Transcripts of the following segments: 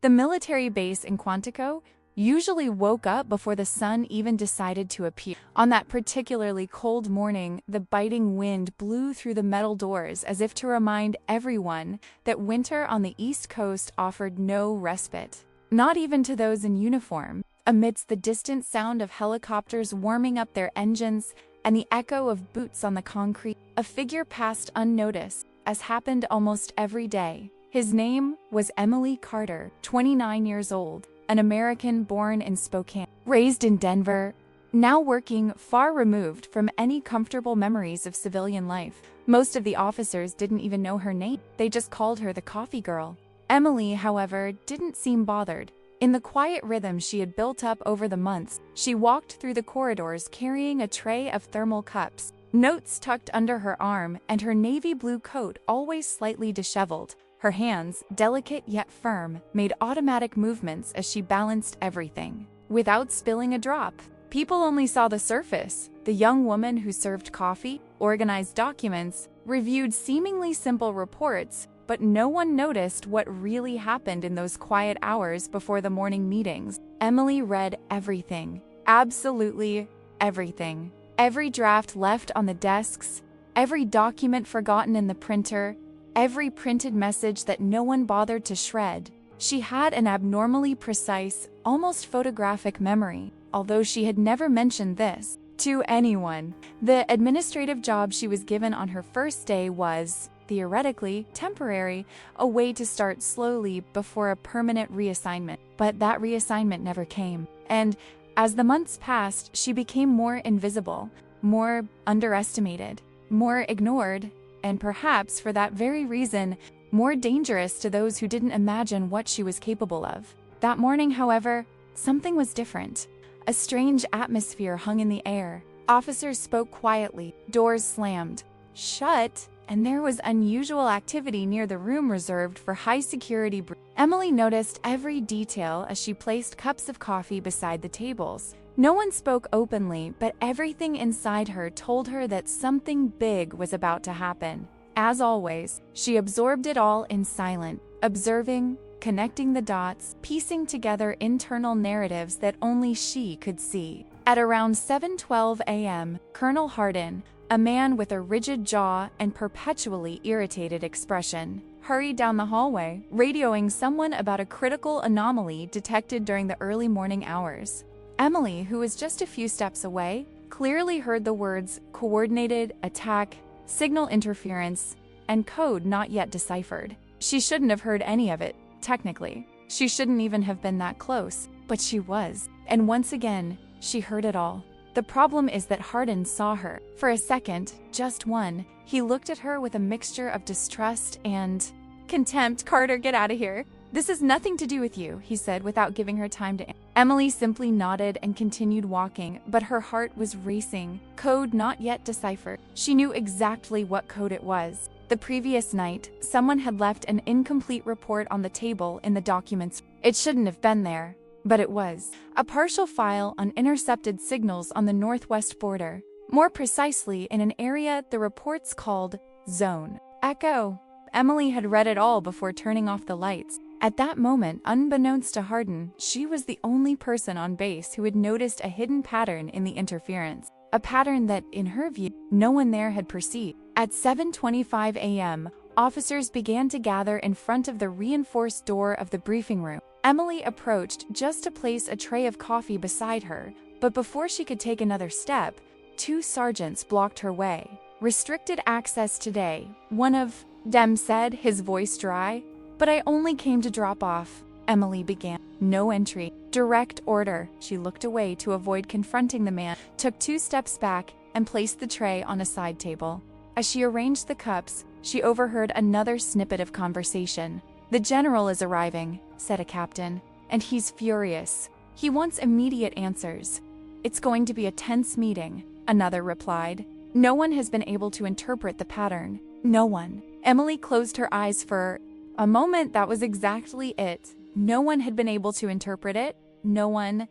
The military base in Quantico usually woke up before the sun even decided to appear. On that particularly cold morning, the biting wind blew through the metal doors as if to remind everyone that winter on the East Coast offered no respite, not even to those in uniform. Amidst the distant sound of helicopters warming up their engines and the echo of boots on the concrete, a figure passed unnoticed, as happened almost every day. His name was Emily Carter, 29 years old, an American born in Spokane, raised in Denver, now working far removed from any comfortable memories of civilian life. Most of the officers didn't even know her name. They just called her the coffee girl. Emily, however, didn't seem bothered. In the quiet rhythm she had built up over the months, she walked through the corridors carrying a tray of thermal cups, notes tucked under her arm, and her navy blue coat always slightly disheveled. Her hands, delicate yet firm, made automatic movements as she balanced everything, without spilling a drop. People only saw the surface. The young woman who served coffee, organized documents, reviewed seemingly simple reports, but no one noticed what really happened in those quiet hours before the morning meetings. Emily read everything, absolutely everything. Every draft left on the desks, every document forgotten in the printer, every printed message that no one bothered to shred. She had an abnormally precise, almost photographic memory, although she had never mentioned this to anyone. The administrative job she was given on her first day was, theoretically, temporary, a way to start slowly before a permanent reassignment. But that reassignment never came. And as the months passed, she became more invisible, more underestimated, more ignored, and perhaps for that very reason, more dangerous to those who didn't imagine what she was capable of. That morning, however, something was different. A strange atmosphere hung in the air. Officers spoke quietly, doors slammed shut, and there was unusual activity near the room reserved for high-security. Emily noticed every detail as she placed cups of coffee beside the tables. No one spoke openly, but everything inside her told her that something big was about to happen. As always, she absorbed it all in silence, observing, connecting the dots, piecing together internal narratives that only she could see. At around 7:12 a.m., Colonel Hardin, a man with a rigid jaw and perpetually irritated expression, hurried down the hallway, radioing someone about a critical anomaly detected during the early morning hours. Emily, who was just a few steps away, clearly heard the words coordinated attack, signal interference, and code not yet deciphered. She shouldn't have heard any of it, technically. She shouldn't even have been that close, but she was. And once again, she heard it all. The problem is that Hardin saw her. For a second, just one, he looked at her with a mixture of distrust and contempt. "Carter, get out of here. This has nothing to do with you," he said without giving her time to answer. Emily simply nodded and continued walking, but her heart was racing. Code not yet deciphered. She knew exactly what code it was. The previous night, someone had left an incomplete report on the table in the documents. It shouldn't have been there, but it was. A partial file on intercepted signals on the northwest border. More precisely, in an area the reports called Zone. Echo. Emily had read it all before turning off the lights. At that moment, unbeknownst to Hardin, she was the only person on base who had noticed a hidden pattern in the interference. A pattern that, in her view, no one there had perceived. At 7:25 a.m., officers began to gather in front of the reinforced door of the briefing room. Emily approached just to place a tray of coffee beside her, but before she could take another step, two sergeants blocked her way. "Restricted access today," one of them said, his voice dry. "But I only came to drop off," Emily began. "No entry. Direct order." She looked away to avoid confronting the man, took 2 steps back, and placed the tray on a side table. As she arranged the cups, she overheard another snippet of conversation. "The general is arriving," said a captain, "and he's furious. He wants immediate answers." "It's going to be a tense meeting," another replied. "No one has been able to interpret the pattern. No one." Emily closed her eyes for a moment. That was exactly it. No one had been able to interpret it. No one, ...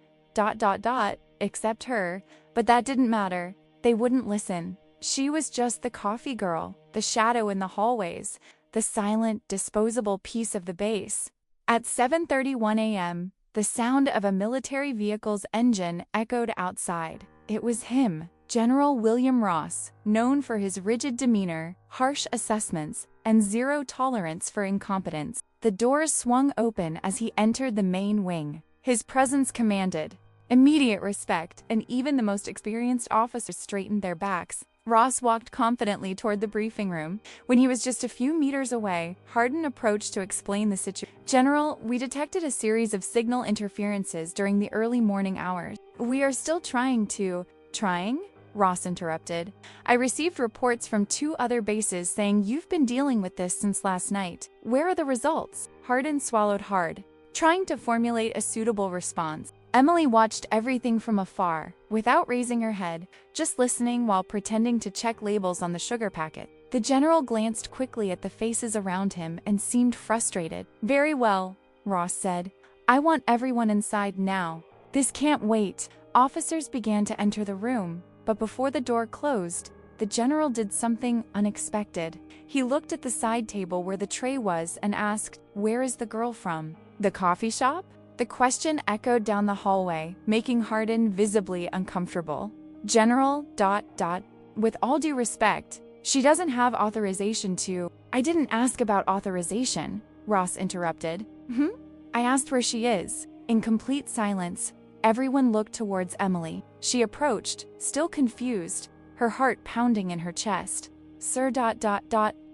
except her. But that didn't matter. They wouldn't listen. She was just the coffee girl, the shadow in the hallways, the silent, disposable piece of the base. At 7:31 a.m., the sound of a military vehicle's engine echoed outside. It was him, General William Ross, known for his rigid demeanor, harsh assessments, and zero tolerance for incompetence. The doors swung open as he entered the main wing. His presence commanded immediate respect, and even the most experienced officers straightened their backs. Ross walked confidently toward the briefing room. When he was just a few meters away, Hardin approached to explain the situation. "General, we detected a series of signal interferences during the early morning hours. We are still trying?" Ross interrupted. "I received reports from 2 other bases saying you've been dealing with this since last night. Where are the results?" Hardin swallowed hard, trying to formulate a suitable response. Emily watched everything from afar, without raising her head, just listening while pretending to check labels on the sugar packet. The general glanced quickly at the faces around him and seemed frustrated. "Very well," Ross said. "I want everyone inside now. This can't wait." Officers began to enter the room, but before the door closed, the general did something unexpected. He looked at the side table where the tray was and asked, "Where is the girl from? The coffee shop?" The question echoed down the hallway, making Hardin visibly uncomfortable. "General, with all due respect, she doesn't have authorization to—" "I didn't ask about authorization," Ross interrupted. "I asked where she is." In complete silence, everyone looked towards Emily. She approached, still confused, her heart pounding in her chest. "Sir,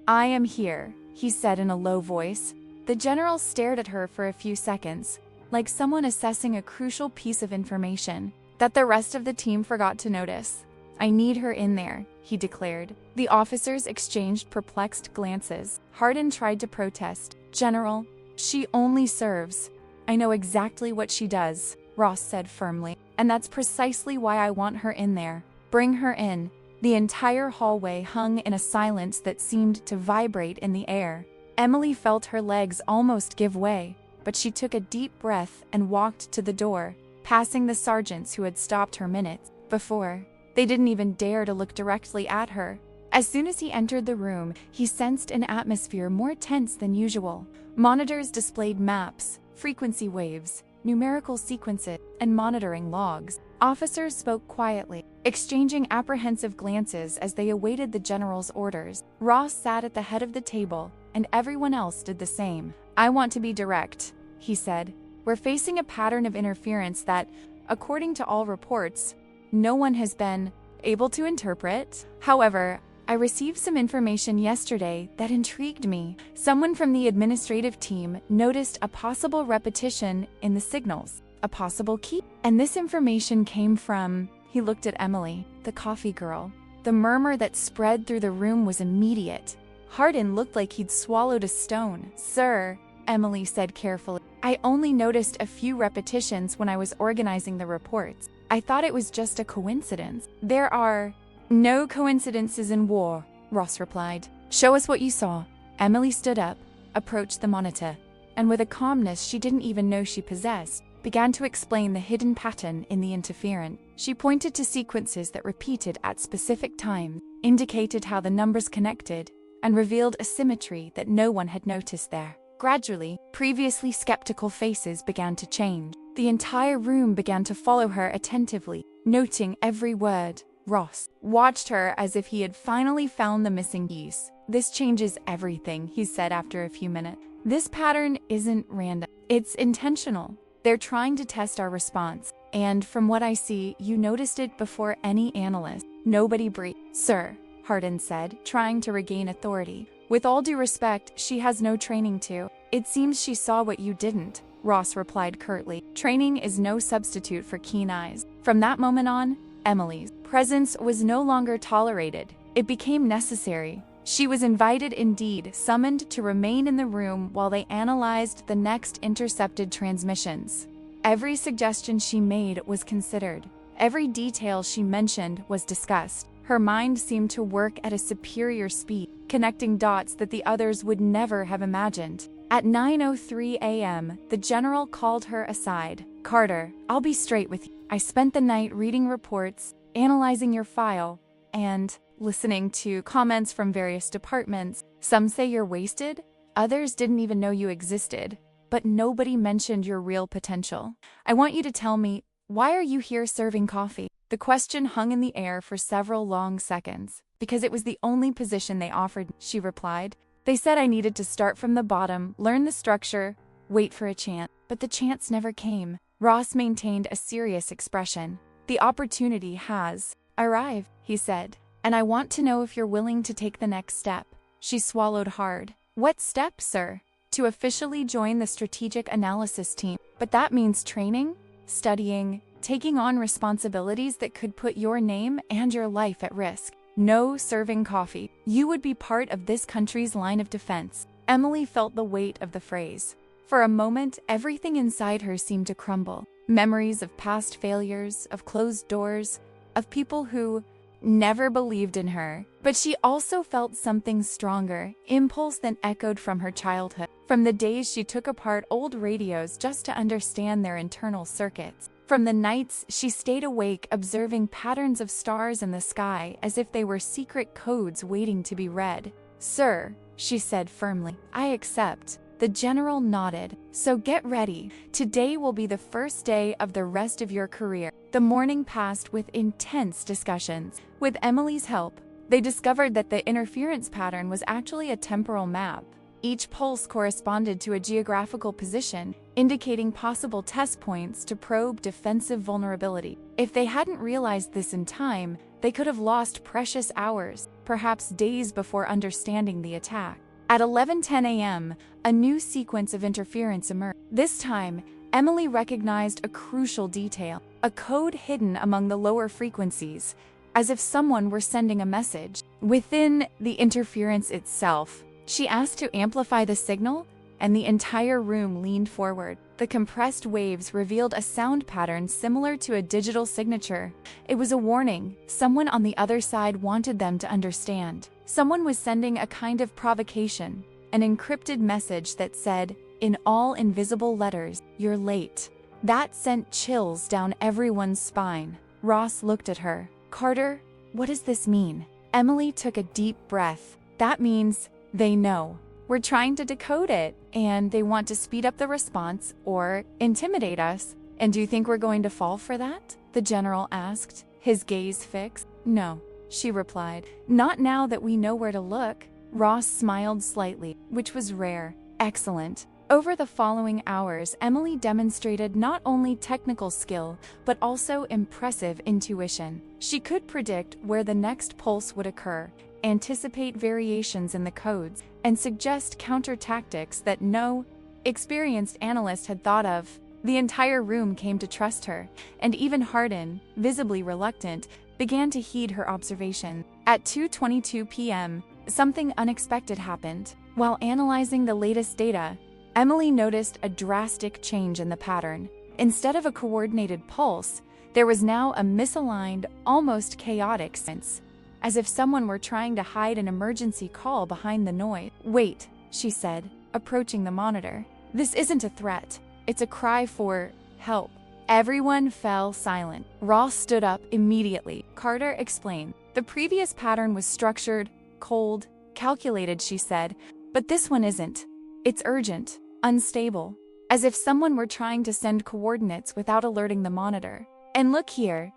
I am here," he said in a low voice. The general stared at her for a few seconds, like someone assessing a crucial piece of information that the rest of the team forgot to notice. "I need her in there," he declared. The officers exchanged perplexed glances. Hardin tried to protest. "General, she only serves. I know exactly what she does," Ross said firmly. "And that's precisely why I want her in there. Bring her in." The entire hallway hung in a silence that seemed to vibrate in the air. Emily felt her legs almost give way, but she took a deep breath and walked to the door, passing the sergeants who had stopped her minutes before. They didn't even dare to look directly at her. As soon as he entered the room, he sensed an atmosphere more tense than usual. Monitors displayed maps, frequency waves, numerical sequences, and monitoring logs. Officers spoke quietly, exchanging apprehensive glances as they awaited the general's orders. Ross sat at the head of the table, and everyone else did the same. "I want to be direct," he said. "We're facing a pattern of interference that, according to all reports, no one has been able to interpret. However, I received some information yesterday that intrigued me. Someone from the administrative team noticed a possible repetition in the signals, a possible key. And this information came from," he looked at Emily, "the coffee girl." The murmur that spread through the room was immediate. Hardin looked like he'd swallowed a stone. "Sir," Emily said carefully, "I only noticed a few repetitions when I was organizing the reports. I thought it was just a coincidence." "There are no coincidences in war," Ross replied. "Show us what you saw." Emily stood up, approached the monitor, and with a calmness she didn't even know she possessed, began to explain the hidden pattern in the interference. She pointed to sequences that repeated at specific times, indicated how the numbers connected, and revealed a symmetry that no one had noticed there. Gradually, previously skeptical faces began to change. The entire room began to follow her attentively, noting every word. Ross watched her as if he had finally found the missing piece. "This changes everything," he said after a few minutes. "This pattern isn't random. It's intentional. They're trying to test our response. And from what I see, you noticed it before any analyst." Nobody breathed. "Sir," Hardin said, trying to regain authority. "With all due respect, she has no training to." "It seems she saw what you didn't," Ross replied curtly. "Training is no substitute for keen eyes." From that moment on, Emily's presence was no longer tolerated. It became necessary. She was invited, indeed, summoned to remain in the room while they analyzed the next intercepted transmissions. Every suggestion she made was considered. Every detail she mentioned was discussed. Her mind seemed to work at a superior speed, connecting dots that the others would never have imagined. At 9:03 a.m., the general called her aside. "Carter, I'll be straight with you. I spent the night reading reports, analyzing your file, and listening to comments from various departments. Some say you're wasted. Others didn't even know you existed. but nobody mentioned your real potential. I want you to tell me, why are you here serving coffee? The question hung in the air for several long seconds. Because it was the only position they offered, she replied. They said I needed to start from the bottom, learn the structure, wait for a chance. But the chance never came. Ross maintained a serious expression. The opportunity has arrived, he said, and I want to know if you're willing to take the next step. She swallowed hard. What step, sir? To officially join the strategic analysis team. But that means training, studying, taking on responsibilities that could put your name and your life at risk. No serving coffee. You would be part of this country's line of defense. Emily felt the weight of the phrase. For a moment, everything inside her seemed to crumble. Memories of past failures, of closed doors, of people who never believed in her. But she also felt something stronger, impulse that echoed from her childhood. From the days she took apart old radios just to understand their internal circuits. From the nights she stayed awake observing patterns of stars in the sky as if they were secret codes waiting to be read. Sir, she said firmly, I accept. The general nodded. So get ready. Today will be the first day of the rest of your career. The morning passed with intense discussions. With Emily's help, they discovered that the interference pattern was actually a temporal map. Each pulse corresponded to a geographical position, indicating possible test points to probe defensive vulnerability. If they hadn't realized this in time, they could have lost precious hours, perhaps days before understanding the attack. At 11:10 a.m., a new sequence of interference emerged. This time, Emily recognized a crucial detail, a code hidden among the lower frequencies, as if someone were sending a message. Within the interference itself, she asked to amplify the signal, and the entire room leaned forward. The compressed waves revealed a sound pattern similar to a digital signature. It was a warning. Someone on the other side wanted them to understand. Someone was sending a kind of provocation, an encrypted message that said, in all invisible letters, you're late. That sent chills down everyone's spine. Ross looked at her. Carter, what does this mean? Emily took a deep breath. That means they know. We're trying to decode it, and they want to speed up the response or intimidate us. And do you think we're going to fall for that? The general asked, his gaze fixed. No, she replied. Not now that we know where to look. Ross smiled slightly, which was rare. Excellent. Over the following hours, Emily demonstrated not only technical skill, but also impressive intuition. She could predict where the next pulse would occur, anticipate variations in the codes, and suggest counter-tactics that no experienced analyst had thought of. The entire room came to trust her, and even Hardin, visibly reluctant, began to heed her observation. At 2:22 p.m., something unexpected happened. While analyzing the latest data, Emily noticed a drastic change in the pattern. Instead of a coordinated pulse, there was now a misaligned, almost chaotic sense, as if someone were trying to hide an emergency call behind the noise. Wait, she said, approaching the monitor. This isn't a threat. It's a cry for help. Everyone fell silent. Ross stood up immediately. Carter explained. The previous pattern was structured, cold, calculated, she said, but this one isn't. It's urgent, unstable, as if someone were trying to send coordinates without alerting the monitor. And look here, ...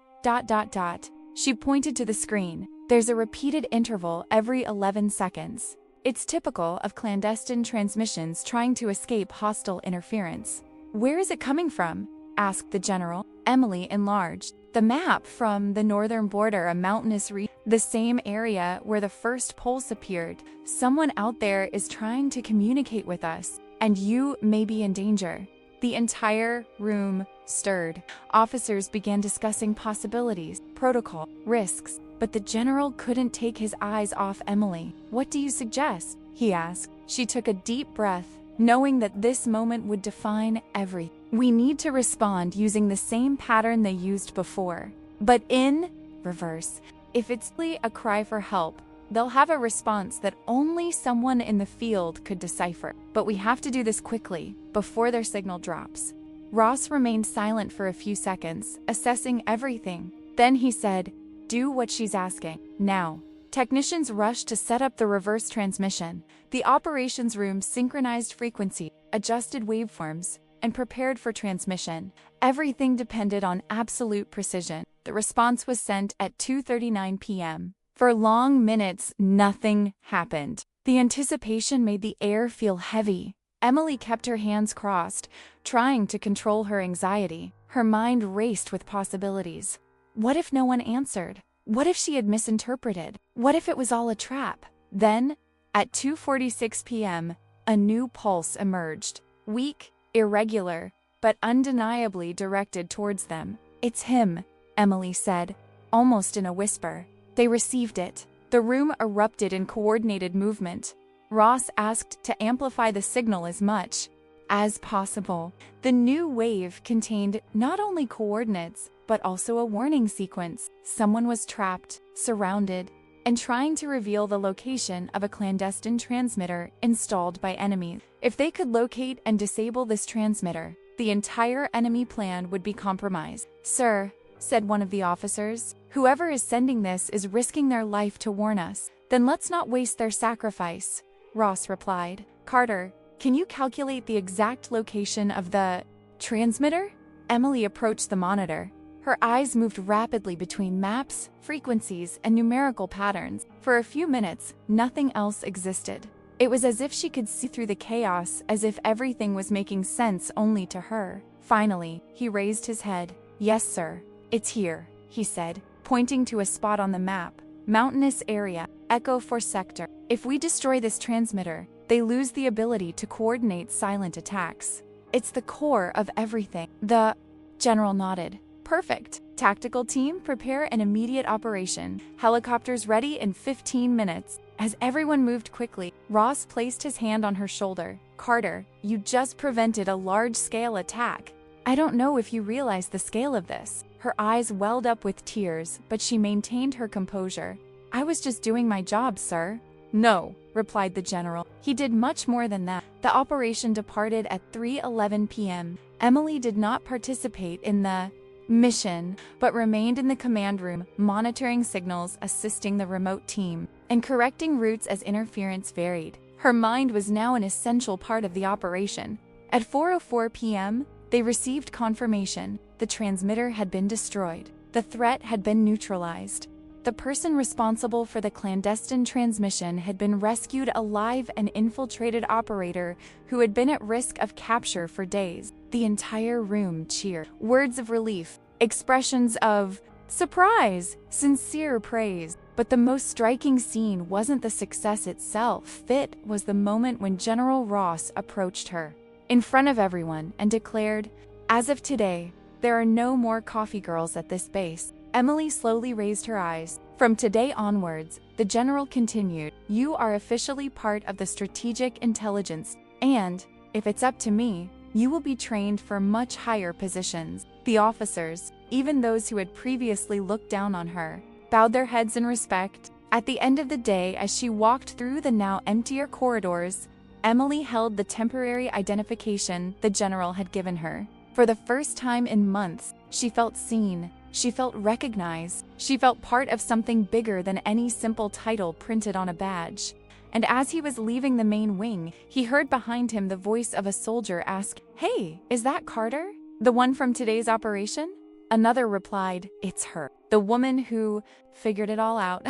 She pointed to the screen. There's a repeated interval every 11 seconds. It's typical of clandestine transmissions trying to escape hostile interference. Where is it coming from? Asked the general. Emily enlarged. The map from the northern border, a mountainous region, the same area where the first pulse appeared. Someone out there is trying to communicate with us, and you may be in danger. The entire room stirred. Officers began discussing possibilities, protocol, risks, but the general couldn't take his eyes off Emily. What do you suggest? He asked. She took a deep breath, knowing that this moment would define everything. We need to respond using the same pattern they used before, but in reverse. If it's a cry for help, they'll have a response that only someone in the field could decipher. But we have to do this quickly, before their signal drops. Ross remained silent for a few seconds, assessing everything. Then he said, do what she's asking. Now. Technicians rushed to set up the reverse transmission. The operations room synchronized frequency, adjusted waveforms, and prepared for transmission. Everything depended on absolute precision. The response was sent at 2:39 p.m. For long minutes, nothing happened. The anticipation made the air feel heavy. Emily kept her hands crossed, trying to control her anxiety. Her mind raced with possibilities. What if no one answered? What if she had misinterpreted? What if it was all a trap? Then, at 2:46 p.m., a new pulse emerged. Weak, irregular, but undeniably directed towards them. "It's him," Emily said, almost in a whisper. They received it. The room erupted in coordinated movement. Ross asked to amplify the signal as much as possible. The new wave contained not only coordinates, but also a warning sequence. Someone was trapped, surrounded, and trying to reveal the location of a clandestine transmitter installed by enemies. If they could locate and disable this transmitter, the entire enemy plan would be compromised. "Sir," said one of the officers, "whoever is sending this is risking their life to warn us. Then let's not waste their sacrifice." Ross replied. "Carter, can you calculate the exact location of the transmitter?" Emily approached the monitor. Her eyes moved rapidly between maps, frequencies, and numerical patterns. For a few minutes, nothing else existed. It was as if she could see through the chaos, as if everything was making sense only to her. Finally, he raised his head. "Yes, sir. It's here," he said, pointing to a spot on the map. "Mountainous area, Echo 4 sector. If we destroy this transmitter, they lose the ability to coordinate silent attacks. It's the core of everything." The general nodded. "Perfect. Tactical team, prepare an immediate operation. Helicopters ready in 15 minutes. As everyone moved quickly, Ross placed his hand on her shoulder. "Carter, you just prevented a large-scale attack. I don't know if you realize the scale of this." Her eyes welled up with tears, but she maintained her composure. "I was just doing my job, sir." "No," replied the general. "He did much more than that." The operation departed at 3:11 p.m. Emily did not participate in the mission, but remained in the command room, monitoring signals, assisting the remote team, and correcting routes as interference varied. Her mind was now an essential part of the operation. At 4:04 p.m., they received confirmation. The transmitter had been destroyed. The threat had been neutralized. The person responsible for the clandestine transmission had been rescued alive, an infiltrated operator who had been at risk of capture for days. The entire room cheered. Words of relief, expressions of surprise, sincere praise. But the most striking scene wasn't the success itself. It was the moment when General Ross approached her in front of everyone and declared, "As of today, there are no more coffee girls at this base." Emily slowly raised her eyes. "From today onwards," the general continued, "you are officially part of the strategic intelligence, and, if it's up to me, you will be trained for much higher positions." The officers, even those who had previously looked down on her, bowed their heads in respect. At the end of the day, as she walked through the now emptier corridors, Emily held the temporary identification the general had given her. For the first time in months, she felt seen. She felt recognized. She felt part of something bigger than any simple title printed on a badge. And as he was leaving the main wing, he heard behind him the voice of a soldier ask, "Hey, is that Carter? The one from today's operation?" Another replied, "It's her. The woman who figured it all out."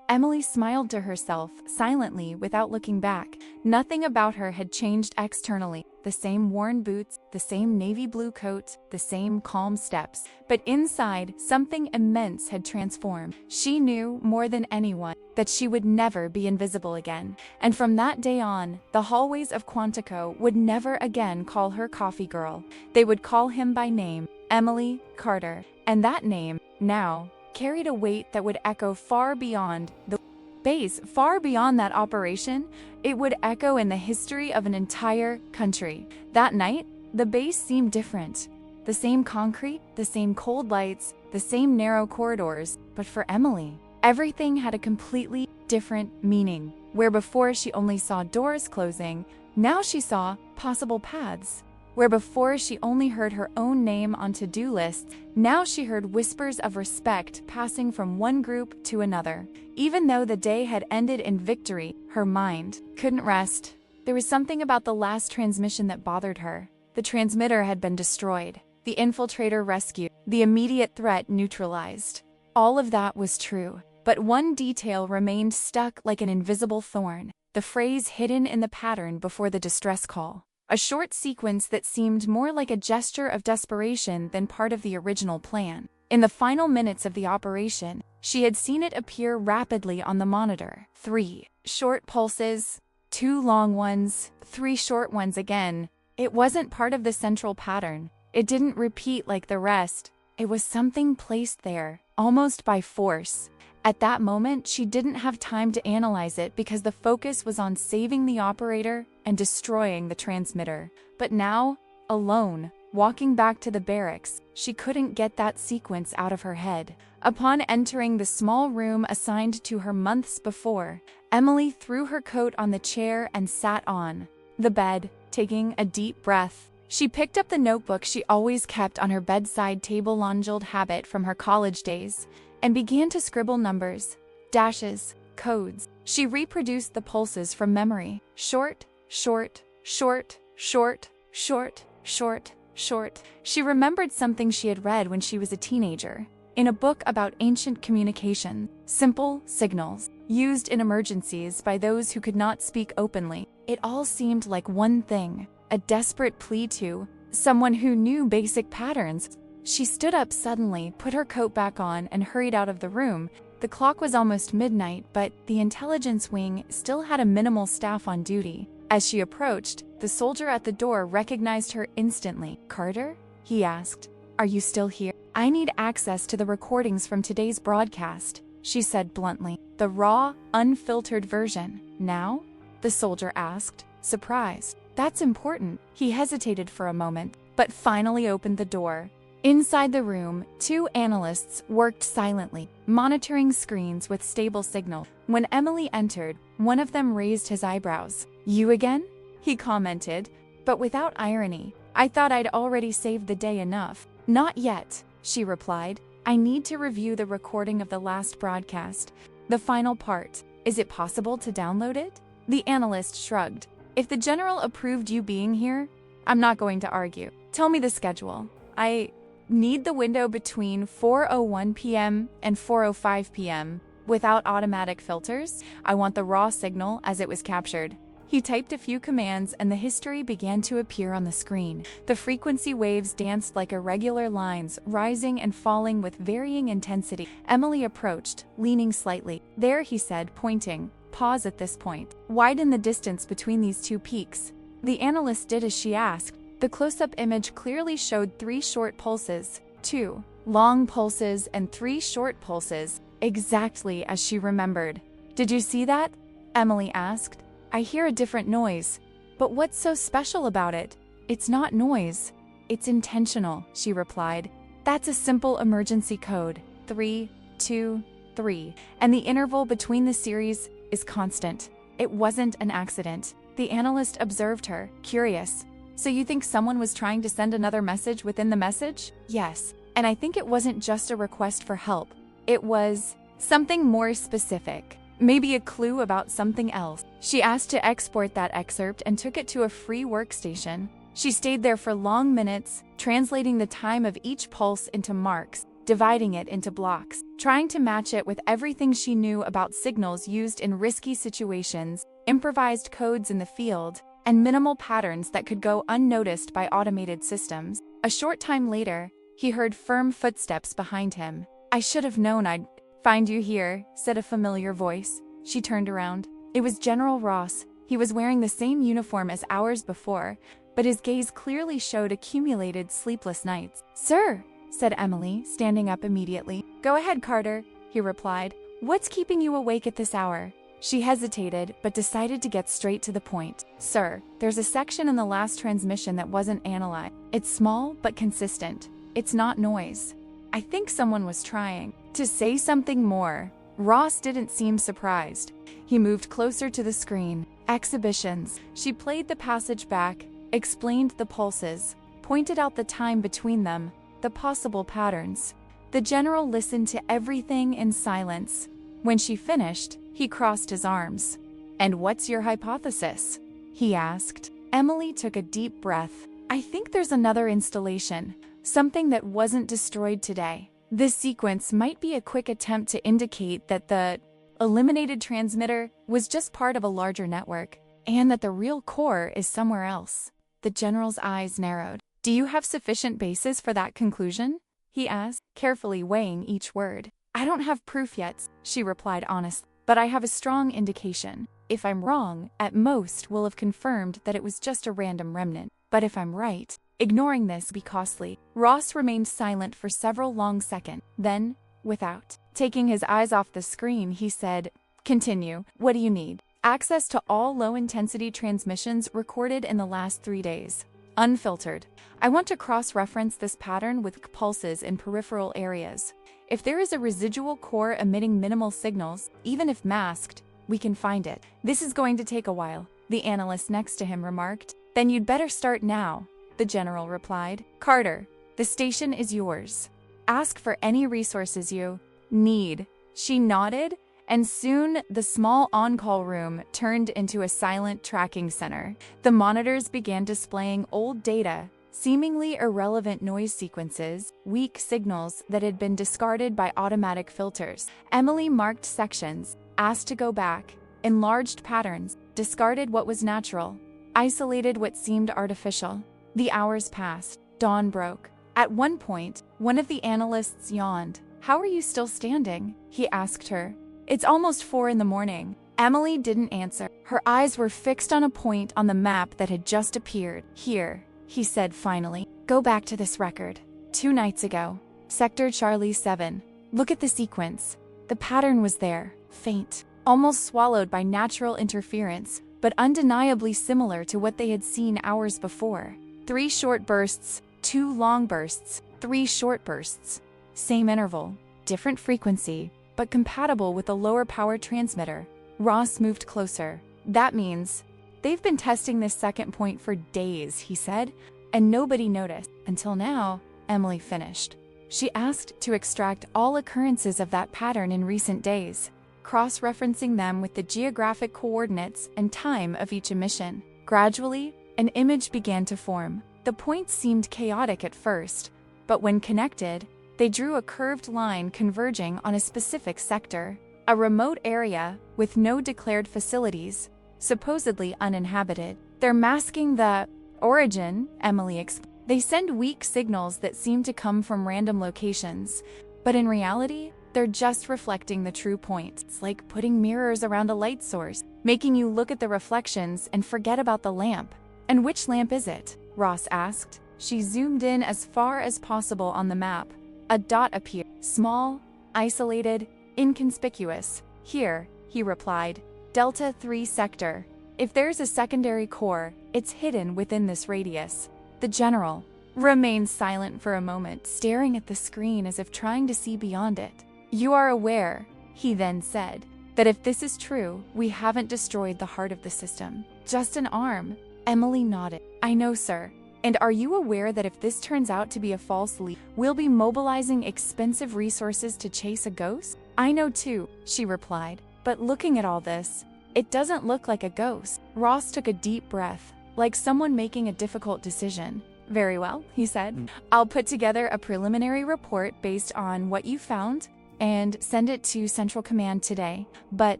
Emily smiled to herself, silently, without looking back. Nothing about her had changed externally. The same worn boots, the same navy blue coat, the same calm steps. But inside, something immense had transformed. She knew, more than anyone, that she would never be invisible again. And from that day on, the hallways of Quantico would never again call her coffee girl. They would call him by name, Emily Carter. And that name, now, carried a weight that would echo far beyond the base, far beyond that operation. It would echo in the history of an entire country. That night, the base seemed different. The same concrete, the same cold lights, the same narrow corridors, but for Emily, everything had a completely different meaning. Where before she only saw doors closing, now she saw possible paths. Where before she only heard her own name on to-do lists, now she heard whispers of respect passing from one group to another. Even though the day had ended in victory, her mind couldn't rest. There was something about the last transmission that bothered her. The transmitter had been destroyed, the infiltrator rescued, the immediate threat neutralized. All of that was true, but one detail remained stuck like an invisible thorn, the phrase hidden in the pattern before the distress call. A short sequence that seemed more like a gesture of desperation than part of the original plan. In the final minutes of the operation, she had seen it appear rapidly on the monitor. 3 short pulses, 2 long ones, 3 short ones again. It wasn't part of the central pattern. It didn't repeat like the rest. It was something placed there, almost by force. At that moment, she didn't have time to analyze it because the focus was on saving the operator and destroying the transmitter. But now, alone, walking back to the barracks, she couldn't get that sequence out of her head. Upon entering the small room assigned to her months before, Emily threw her coat on the chair and sat on the bed, taking a deep breath. She picked up the notebook she always kept on her bedside table, long-old habit from her college days, and began to scribble numbers, dashes, codes. She reproduced the pulses from memory. Short, short, short, short, short, short, short. She remembered something she had read when she was a teenager, in a book about ancient communication. Simple signals, used in emergencies by those who could not speak openly. It all seemed like one thing, a desperate plea to someone who knew basic patterns. She stood up suddenly, put her coat back on, and hurried out of the room. The clock was almost midnight, but the intelligence wing still had a minimal staff on duty. As she approached, the soldier at the door recognized her instantly. "Carter?" he asked. "Are you still here? I need access to the recordings from today's broadcast," she said bluntly. "The raw, unfiltered version." "Now?" the soldier asked, surprised. "That's important." He hesitated for a moment, but finally opened the door. Inside the room, 2 analysts worked silently, monitoring screens with stable signal. When Emily entered, one of them raised his eyebrows. "You again?" he commented, but without irony. "I thought I'd already saved the day enough." "Not yet," she replied. "I need to review the recording of the last broadcast. The final part. Is it possible to download it?" The analyst shrugged. "If the general approved you being here, I'm not going to argue. Tell me the schedule." "I need the window between 4:01 p.m. and 4:05 p.m. without automatic filters. I want the raw signal as it was captured." He typed a few commands and the history began to appear on the screen. The frequency waves danced like irregular lines, rising and falling with varying intensity. Emily approached, leaning slightly. "There," he said, pointing. "Pause at this point. Widen the distance between these 2 peaks." The analyst did as she asked. The close-up image clearly showed 3 short pulses, 2 long pulses, and 3 short pulses, exactly as she remembered. "Did you see that?" Emily asked. "I hear a different noise. But what's so special about it?" "It's not noise. It's intentional," she replied. "That's a simple emergency code. 3, 2, 3. And the interval between the series is constant. It wasn't an accident." The analyst observed her, curious. "So you think someone was trying to send another message within the message?" "Yes. And I think it wasn't just a request for help. It was something more specific. Maybe a clue about something else." She asked to export that excerpt and took it to a free workstation. She stayed there for long minutes, translating the time of each pulse into marks, dividing it into blocks, trying to match it with everything she knew about signals used in risky situations, improvised codes in the field, and minimal patterns that could go unnoticed by automated systems. A short time later, he heard firm footsteps behind him. "I should have known I'd find you here," said a familiar voice. She turned around. It was General Ross. He was wearing the same uniform as hours before, but his gaze clearly showed accumulated sleepless nights. "Sir," said Emily, standing up immediately. "Go ahead, Carter," he replied. "What's keeping you awake at this hour?" She hesitated, but decided to get straight to the point. "Sir, there's a section in the last transmission that wasn't analyzed. It's small, but consistent. It's not noise. I think someone was trying to say something more." Ross didn't seem surprised. He moved closer to the screen. "Exhibitions." She played the passage back. explained the pulses, pointed out the time between them, the possible patterns. The general listened to everything in silence. When she finished, he crossed his arms. "And what's your hypothesis?" he asked. Emily took a deep breath. "I think there's another installation, something that wasn't destroyed today. This sequence might be a quick attempt to indicate that the eliminated transmitter was just part of a larger network, and that the real core is somewhere else." The general's eyes narrowed. "Do you have sufficient basis for that conclusion?" he asked, carefully weighing each word. "I don't have proof yet," she replied honestly, "but I have a strong indication. If I'm wrong, at most we'll have confirmed that it was just a random remnant. But if I'm right, ignoring this would be costly." Ross remained silent for several long seconds. Then, without taking his eyes off the screen, he said, "Continue. What do you need?" "Access to all low-intensity transmissions recorded in the last 3 days. Unfiltered. I want to cross-reference this pattern with pulses in peripheral areas. If there is a residual core emitting minimal signals, even if masked, we can find it." "This is going to take a while," the analyst next to him remarked. "Then you'd better start now," the general replied. "Carter, the station is yours. Ask for any resources you need." She nodded, and soon the small on-call room turned into a silent tracking center. The monitors began displaying old data, seemingly irrelevant noise sequences, weak signals that had been discarded by automatic filters. Emily marked sections, asked to go back, enlarged patterns, discarded what was natural, isolated what seemed artificial. The hours passed. Dawn broke. At one point, one of the analysts yawned. "How are you still standing?" he asked her. "It's almost 4 in the morning." Emily didn't answer. Her eyes were fixed on a point on the map that had just appeared. "Here," he said finally. "Go back to this record. 2 nights ago. Sector Charlie 7. Look at the sequence." The pattern was there, faint, almost swallowed by natural interference, but undeniably similar to what they had seen hours before. 3 short bursts, 2 long bursts, 3 short bursts. Same interval, different frequency, but compatible with a lower power transmitter. Ross moved closer. "That means they've been testing this second point for days," he said, "and nobody noticed. Until now," Emily finished. She asked to extract all occurrences of that pattern in recent days, cross-referencing them with the geographic coordinates and time of each emission. Gradually, an image began to form. The points seemed chaotic at first, but when connected, they drew a curved line converging on a specific sector, a remote area with no declared facilities, supposedly uninhabited. "They're masking the origin," Emily explained. "They send weak signals that seem to come from random locations, but in reality, they're just reflecting the true point. It's like putting mirrors around a light source, making you look at the reflections and forget about the lamp." "And which lamp is it?" Ross asked. She zoomed in as far as possible on the map. A dot appeared, small, isolated, inconspicuous. "Here," he replied. "Delta 3 sector. If there's a secondary core, it's hidden within this radius." The general remained silent for a moment, staring at the screen as if trying to see beyond it. "You are aware," he then said, "that if this is true, we haven't destroyed the heart of the system. Just an arm." Emily nodded. "I know, sir. And are you aware that if this turns out to be a false lead, we'll be mobilizing expensive resources to chase a ghost?" "I know too," she replied. "But looking at all this, it doesn't look like a ghost." Ross took a deep breath, like someone making a difficult decision. "Very well," he said. "I'll put together a preliminary report based on what you found and send it to Central Command today. But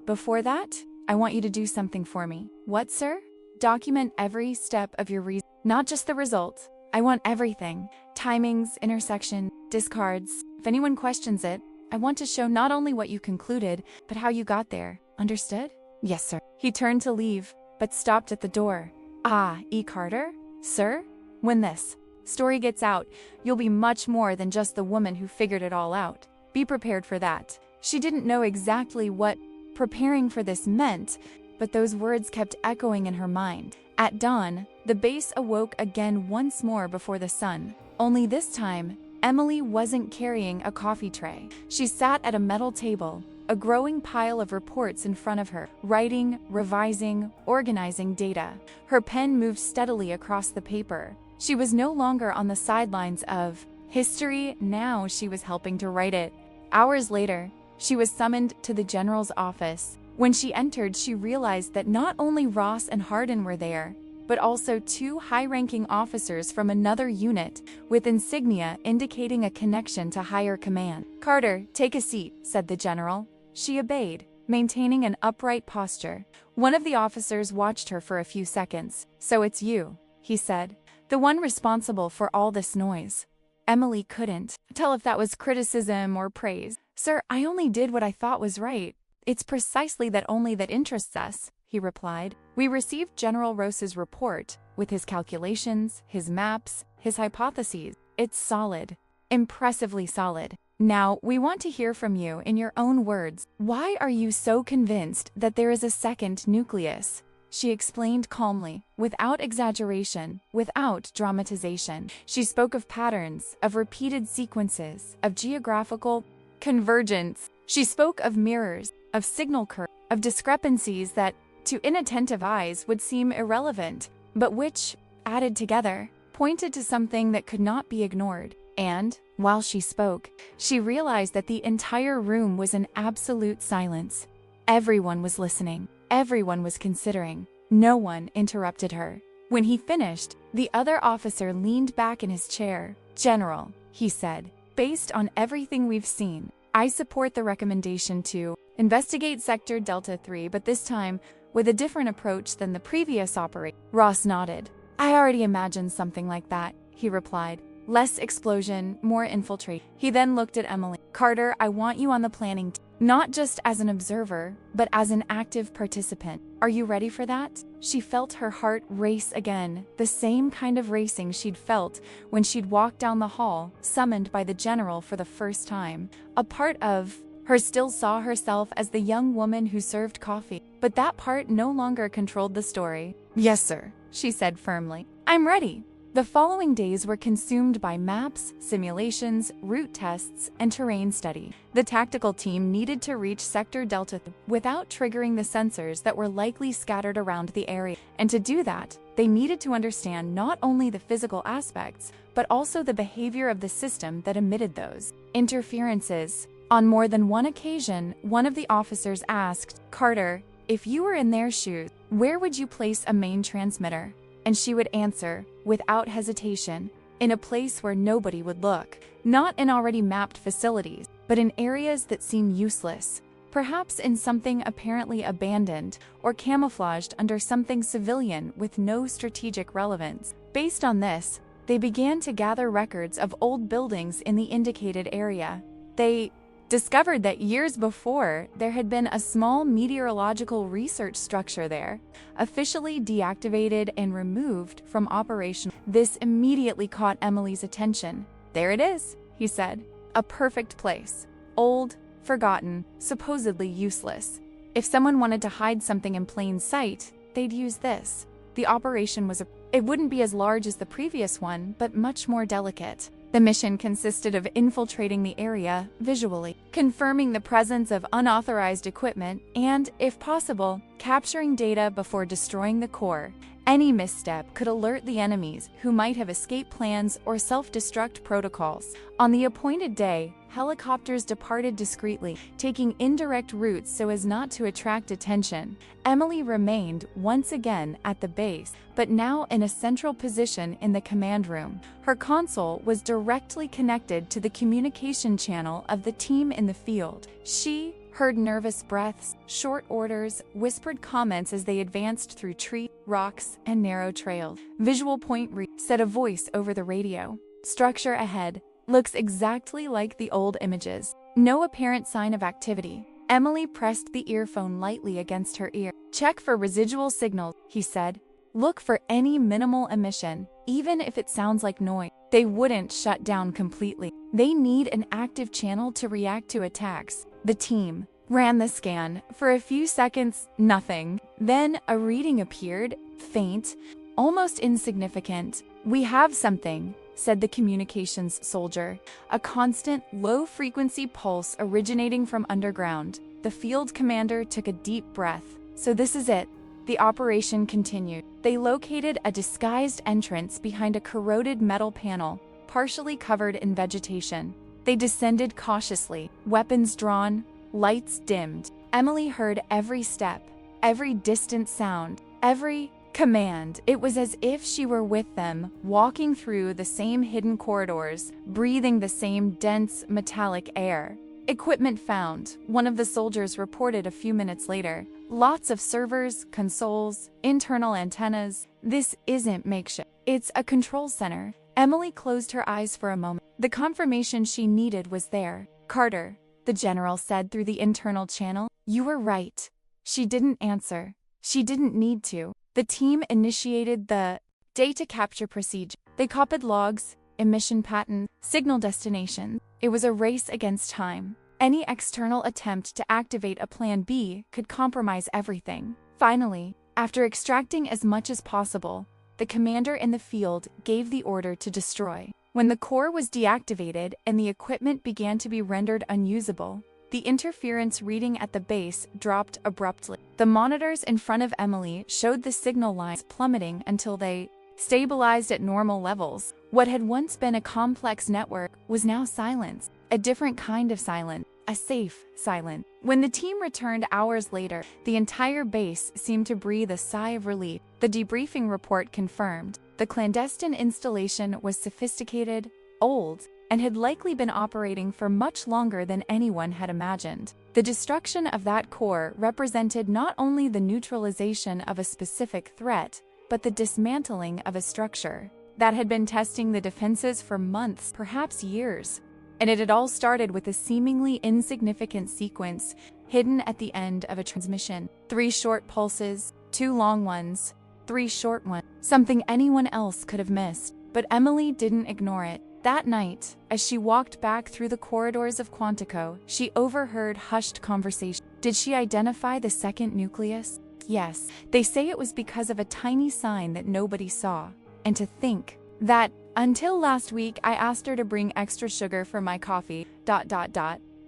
before that, I want you to do something for me." "What, sir?" "Document every step of your reason, not just the result. I want everything. Timings, intersection, discards. If anyone questions it, I want to show not only what you concluded, but how you got there. Understood?" "Yes, sir." He turned to leave, but stopped at the door. "Ah, E. Carter? Sir? When this story gets out, you'll be much more than just the woman who figured it all out. Be prepared for that." She didn't know exactly what preparing for this meant, but those words kept echoing in her mind. At dawn, the base awoke again once more before the sun. Only this time, Emily wasn't carrying a coffee tray. She sat at a metal table, a growing pile of reports in front of her, writing, revising, organizing data. Her pen moved steadily across the paper. She was no longer on the sidelines of history, now she was helping to write it. Hours later, she was summoned to the general's office. When she entered, she realized that not only Ross and Hardin were there, but also two high-ranking officers from another unit, with insignia indicating a connection to higher command. "Carter, take a seat," said the general. She obeyed, maintaining an upright posture. One of the officers watched her for a few seconds. "So it's you," he said, "the one responsible for all this noise." Emily couldn't tell if that was criticism or praise. "Sir, I only did what I thought was right. It's precisely that only that interests us," he replied. "We received General Ross's report, with his calculations, his maps, his hypotheses. It's solid, impressively solid. Now, we want to hear from you in your own words. Why are you so convinced that there is a second nucleus?" She explained calmly, without exaggeration, without dramatization. She spoke of patterns, of repeated sequences, of geographical convergence. She spoke of mirrors, of signal curves, of discrepancies that, to inattentive eyes, would seem irrelevant, but which, added together, pointed to something that could not be ignored. And, while she spoke, she realized that the entire room was in absolute silence. Everyone was listening. Everyone was considering. No one interrupted her. When he finished, the other officer leaned back in his chair. "General," he said, "based on everything we've seen, I support the recommendation to investigate Sector Delta 3, but this time with a different approach than the previous operation." Ross nodded. "I already imagined something like that," he replied. "Less explosion, more infiltration." He then looked at Emily. "Carter, I want you on the planning team, not just as an observer, but as an active participant. Are you ready for that?" She felt her heart race again, the same kind of racing she'd felt when she'd walked down the hall, summoned by the general for the first time. A part of her still saw herself as the young woman who served coffee, but that part no longer controlled the story. "Yes, sir," she said firmly. "I'm ready." The following days were consumed by maps, simulations, route tests, and terrain study. The tactical team needed to reach Sector Delta without triggering the sensors that were likely scattered around the area. And to do that, they needed to understand not only the physical aspects, but also the behavior of the system that emitted those interferences. On more than one occasion, one of the officers asked, "Carter, if you were in their shoes, where would you place a main transmitter?" And she would answer, without hesitation, "In a place where nobody would look. Not in already mapped facilities, but in areas that seem useless. Perhaps in something apparently abandoned or camouflaged under something civilian with no strategic relevance." Based on this, they began to gather records of old buildings in the indicated area. They discovered that years before, there had been a small meteorological research structure there, officially deactivated and removed from operation. This immediately caught Emily's attention. "There it is," he said. "A perfect place. Old, forgotten, supposedly useless. If someone wanted to hide something in plain sight, they'd use this." The operation it wouldn't be as large as the previous one, but much more delicate. The mission consisted of infiltrating the area visually, confirming the presence of unauthorized equipment, and, if possible, capturing data before destroying the core. Any misstep could alert the enemies, who might have escape plans or self-destruct protocols. On the appointed day, helicopters departed discreetly, taking indirect routes so as not to attract attention. Emily remained once again at the base, but now in a central position in the command room. Her console was directly connected to the communication channel of the team in the field. She heard nervous breaths, short orders, whispered comments as they advanced through trees, rocks, and narrow trails. "Visual point said a voice over the radio. "Structure ahead. Looks exactly like the old images. No apparent sign of activity." Emily pressed the earphone lightly against her ear. "Check for residual signals," he said. "Look for any minimal emission, even if it sounds like noise. They wouldn't shut down completely. They need an active channel to react to attacks." The team ran the scan. For a few seconds, nothing. Then a reading appeared, faint, almost insignificant. "We have something," said the communications soldier. "A constant, low-frequency pulse originating from underground. The field commander took a deep breath. So this is it. The operation continued. They located a disguised entrance behind a corroded metal panel, partially covered in vegetation. They descended cautiously, weapons drawn, lights dimmed. Emily heard every step, every distant sound, every command. It was as if she were with them, walking through the same hidden corridors, breathing the same dense, metallic air. Equipment found, one of the soldiers reported a few minutes later. Lots of servers, consoles, internal antennas. This isn't makeshift. It's a control center. Emily closed her eyes for a moment. The confirmation she needed was there. "Carter," the general said through the internal channel, "you were right." She didn't answer. She didn't need to. The team initiated the data capture procedure. They copied logs, emission patterns, signal destinations. It was a race against time. Any external attempt to activate a Plan B could compromise everything. Finally, after extracting as much as possible, the commander in the field gave the order to destroy. When the core was deactivated and the equipment began to be rendered unusable, the interference reading at the base dropped abruptly. The monitors in front of Emily showed the signal lines plummeting until they stabilized at normal levels. What had once been a complex network was now silence, a different kind of silence, a safe silence. When the team returned hours later, the entire base seemed to breathe a sigh of relief. The debriefing report confirmed the clandestine installation was sophisticated, old, and had likely been operating for much longer than anyone had imagined. The destruction of that core represented not only the neutralization of a specific threat, but the dismantling of a structure that had been testing the defenses for months, perhaps years. And it had all started with a seemingly insignificant sequence hidden at the end of a transmission. 3 short pulses, 2 long ones, 3 short ones. Something anyone else could have missed. But Emily didn't ignore it. That night, as she walked back through the corridors of Quantico, she overheard hushed conversation. Did she identify the second nucleus? Yes. They say it was because of a tiny sign that nobody saw. And to think that until last week I asked her to bring extra sugar for my coffee, ...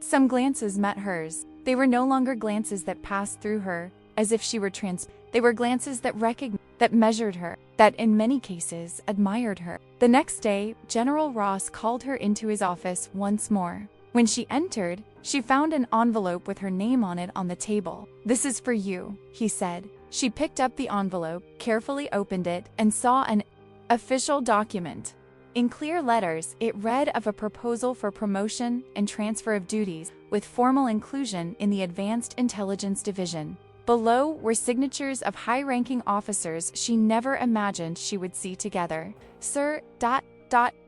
Some glances met hers. They were no longer glances that passed through her, as if she were They were glances that recognized, that measured her, that in many cases admired her. The next day, General Ross called her into his office once more. When she entered, she found an envelope with her name on it on the table. "This is for you," he said. She picked up the envelope, carefully opened it, and saw an official document. In clear letters, it read of a proposal for promotion and transfer of duties, with formal inclusion in the Advanced Intelligence Division. Below were signatures of high-ranking officers she never imagined she would see together. "Sir, ...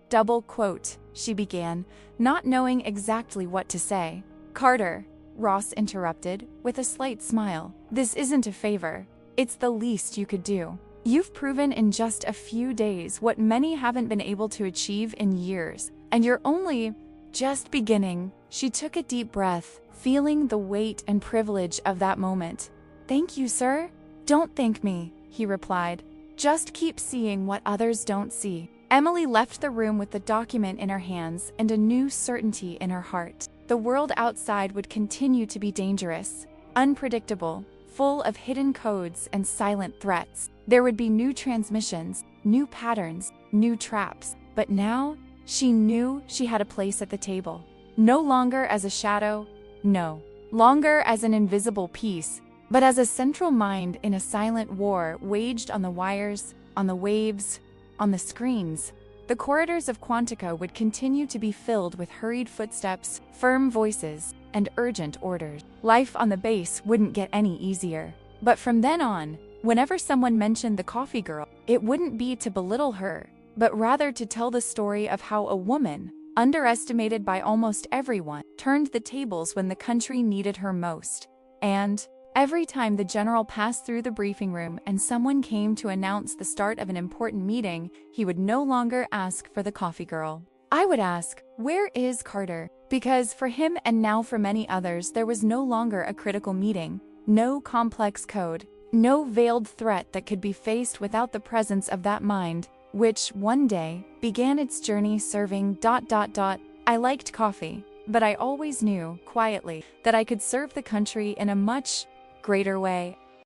double quote," she began, not knowing exactly what to say. "Carter," Ross interrupted, with a slight smile. "This isn't a favor. It's the least you could do. You've proven in just a few days what many haven't been able to achieve in years, and you're only just beginning." She took a deep breath, feeling the weight and privilege of that moment. "Thank you, sir." "Don't thank me," he replied. "Just keep seeing what others don't see." Emily left the room with the document in her hands and a new certainty in her heart. The world outside would continue to be dangerous, unpredictable, full of hidden codes and silent threats. There would be new transmissions, new patterns, new traps. But now, she knew she had a place at the table. No longer as a shadow, no longer as an invisible piece, but as a central mind in a silent war waged on the wires, on the waves, on the screens. The corridors of Quantico would continue to be filled with hurried footsteps, firm voices, and urgent orders. Life on the base wouldn't get any easier. But from then on, whenever someone mentioned the coffee girl, it wouldn't be to belittle her, but rather to tell the story of how a woman, underestimated by almost everyone, turned the tables when the country needed her most. And every time the general passed through the briefing room and someone came to announce the start of an important meeting, he would no longer ask for the coffee girl. I would ask, "Where is Carter?" Because for him and now for many others, there was no longer a critical meeting, no complex code, no veiled threat that could be faced without the presence of that mind, which, one day, began its journey serving ... I liked coffee. but I always knew, quietly, that I could serve the country in a much greater way.